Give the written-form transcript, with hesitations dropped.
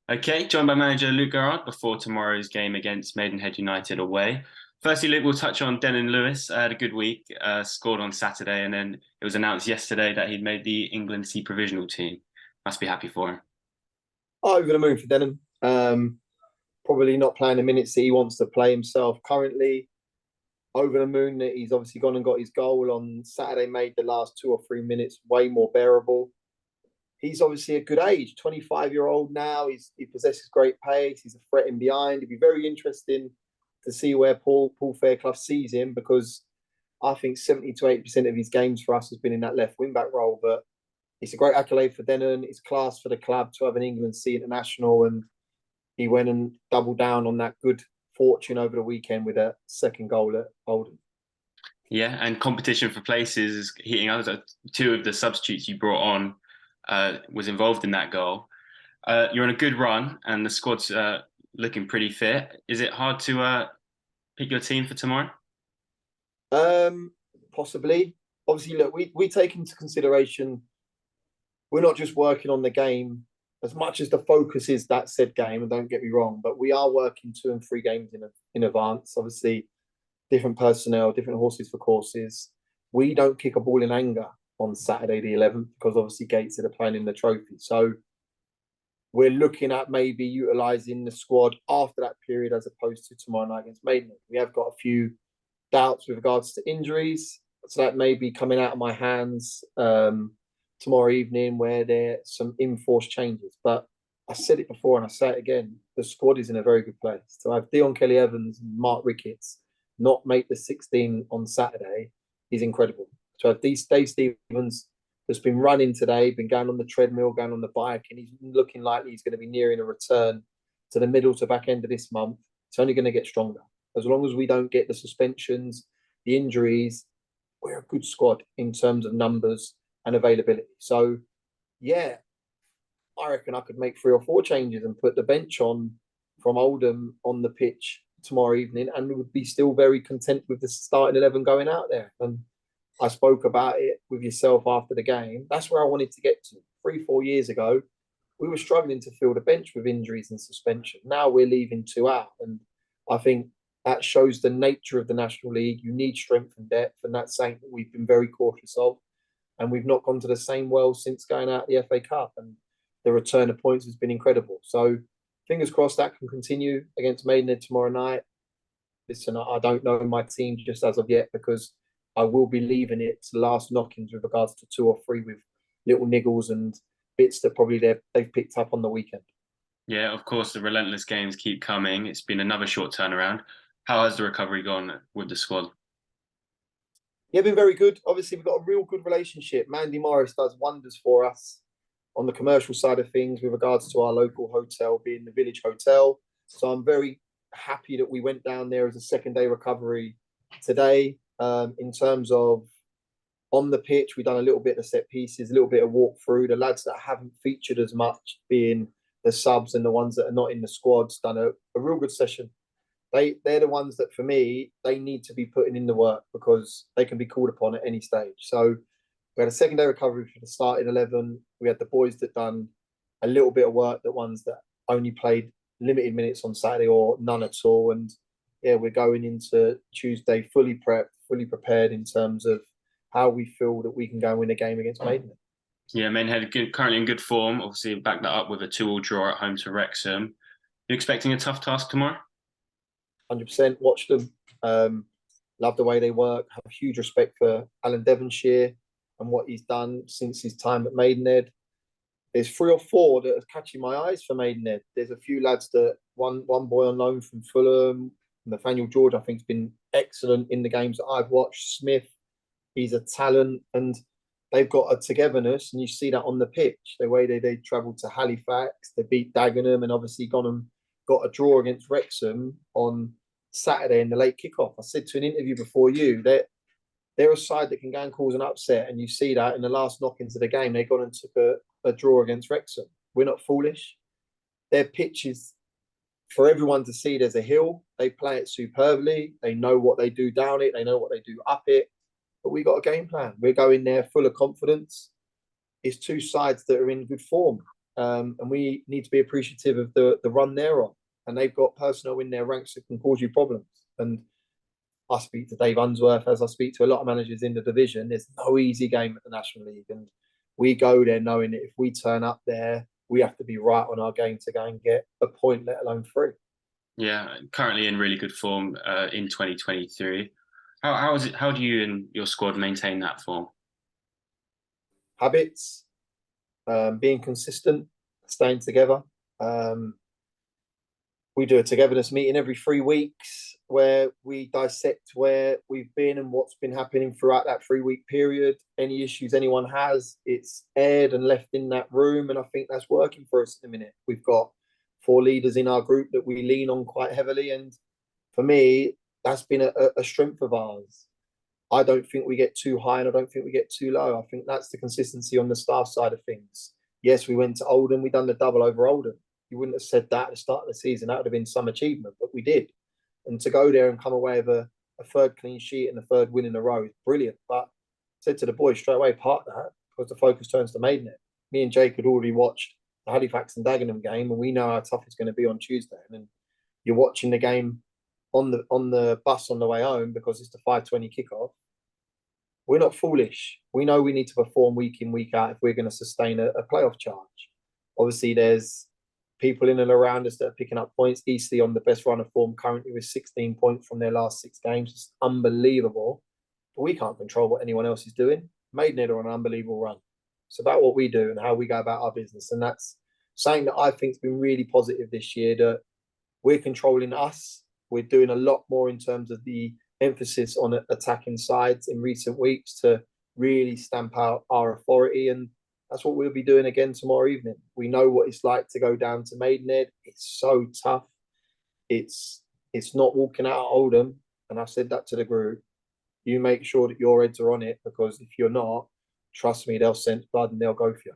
Okay, joined by manager Luke Garrard before tomorrow's game against Maidenhead United away. Firstly, Luke, we'll touch on Denon Lewis. Had a good week, scored on Saturday, and then it was announced yesterday that he'd made the England C provisional team. Must be happy for him. Over the moon for Denon. Probably not playing the minutes that he wants to play himself currently. Over the moon that he's obviously gone and got his goal on Saturday, made the last 2 or 3 minutes way more bearable. He's obviously a good age, 25-year-old now. He possesses great pace. He's a threat in behind. It'd be very interesting to see where Paul Fairclough sees him, because I think 70 to 80% of his games for us has been in that left wing back role. But it's a great accolade for Denon. It's class for the club to have an England C international, and he went and doubled down on that good fortune over the weekend with a second goal at Oldham. Yeah, and competition for places is heating up. Two of the substitutes you brought on was involved in that goal. You're on a good run, and the squad's looking pretty fit. Is it hard to pick your team for tomorrow? Possibly. Obviously, look, we take into consideration we're not just working on the game as much as the focus is that said game. And don't get me wrong, but we are working 2 and 3 games in advance. Obviously, different personnel, different horses for courses. We don't kick a ball in anger on Saturday the 11th because obviously Gateshead are playing in the trophy. So we're looking at maybe utilising the squad after that period as opposed to tomorrow night against Maidenhead. We have got a few doubts with regards to injuries, so that may be coming out of my hands tomorrow evening, where there's some enforced changes. But I said it before and I say it again, the squad is in a very good place. To have Dion Kelly-Evans and Mark Ricketts not make the 16 on Saturday is incredible. To have Dave Stevens, that's been running today, been going on the treadmill, going on the bike, and he's looking like he's going to be nearing a return to the middle to back end of this month. It's only going to get stronger. As long as we don't get the suspensions, the injuries, we're a good squad in terms of numbers and availability. So, yeah, I reckon I could make 3 or 4 changes and put the bench on from Oldham on the pitch tomorrow evening, and we would be still very content with the starting 11 going out there. And I spoke about it with yourself after the game. That's where I wanted to get to. 3, 4 years ago, we were struggling to fill the bench with injuries and suspension. Now we're leaving 2 out. And I think that shows the nature of the National League. You need strength and depth, and that's something that we've been very cautious of. And we've not gone to the same well since going out the FA Cup. And the return of points has been incredible. So fingers crossed that can continue against Maidenhead tomorrow night. Listen, I don't know my team just as of yet, because I will be leaving it to last knockings with regards to 2 or 3 with little niggles and bits that probably they've picked up on the weekend. Yeah, of course, the relentless games keep coming. It's been another short turnaround. How has the recovery gone with the squad? Yeah, been very good. Obviously, we've got a real good relationship. Mandy Morris does wonders for us on the commercial side of things with regards to our local hotel being the Village Hotel. So I'm very happy that we went down there as a second day recovery today. In terms of on the pitch, we've done a little bit of set pieces, a little bit of walk through. The lads that haven't featured as much, being the subs and the ones that are not in the squads, done a real good session. They're the ones that, for me, they need to be putting in the work because they can be called upon at any stage. So we had a second day recovery for the starting 11. We had the boys that done a little bit of work, the ones that only played limited minutes on Saturday or none at all. And yeah, we're going into Tuesday fully prepped, fully prepared in terms of how we feel that we can go and win a game against Maidenhead. Yeah, Maidenhead currently in good form. Obviously, backed that up with a 2-2 draw at home to Wrexham. You expecting a tough task tomorrow? 100% watch them. Love the way they work. Have huge respect for Alan Devonshire and what he's done since his time at Maidenhead. There's 3 or 4 that are catching my eyes for Maidenhead. There's a few lads that one boy on loan from Fulham, Nathaniel George, I think, has been excellent in the games that I've watched. Smith, he's a talent, and they've got a togetherness, and you see that on the pitch. The way they travelled to Halifax, they beat Dagenham, and obviously gone and got a draw against Wrexham on Saturday in the late kickoff. I said to an interview before you that they're a side that can go and cause an upset, and you see that in the last knock into the game, they got and took a draw against Wrexham. We're not foolish. Their pitch is for everyone to see. There's a hill. They play it superbly. They know what they do down it. They know what they do up it. But we got a game plan. We're going there full of confidence. It's 2 sides that are in good form. and we need to be appreciative of the run they're on. And they've got personnel in their ranks that can cause you problems. And I speak to Dave Unsworth, as I speak to a lot of managers in the division. There's no easy game at the National League, and we go there knowing that if we turn up there, we have to be right on our game to go and get a point, let alone 3. Yeah, currently in really good form in 2023. How is it? How do you and your squad maintain that form? Habits, being consistent, staying together. We do a togetherness meeting every 3 weeks where we dissect where we've been and what's been happening throughout that 3-week period. Any issues anyone has, it's aired and left in that room. And I think that's working for us at the minute. We've got 4 leaders in our group that we lean on quite heavily. And for me, that's been a strength of ours. I don't think we get too high and I don't think we get too low. I think that's the consistency on the staff side of things. Yes, we went to Oldham. We done the double over Oldham. You wouldn't have said that at the start of the season. That would have been some achievement, but we did. And to go there and come away with a 3rd clean sheet and a 3rd win in a row is brilliant. But I said to the boys straight away, part that, because the focus turns to Maidenhead. Me and Jake had already watched the Halifax and Dagenham game, and we know how tough it's going to be on Tuesday. And then you're watching the game on the bus on the way home because it's the 5:20 kickoff. We're not foolish. We know we need to perform week in, week out if we're going to sustain a playoff charge. Obviously, there's people in and around us that are picking up points. Eastleigh on the best run of form currently with 16 points from their last 6 games. It's unbelievable. But we can't control what anyone else is doing. Maidenhead are on an unbelievable run. It's about what we do and how we go about our business. And that's something that I think has been really positive this year, that we're controlling us. We're doing a lot more in terms of the emphasis on attacking sides in recent weeks to really stamp out our authority. And that's what we'll be doing again tomorrow evening. We know what it's like to go down to Maidenhead. It's so tough. It's not walking out of Oldham. And I've said that to the group. You make sure that your heads are on it, because if you're not, trust me, they'll sense blood and they'll go for you.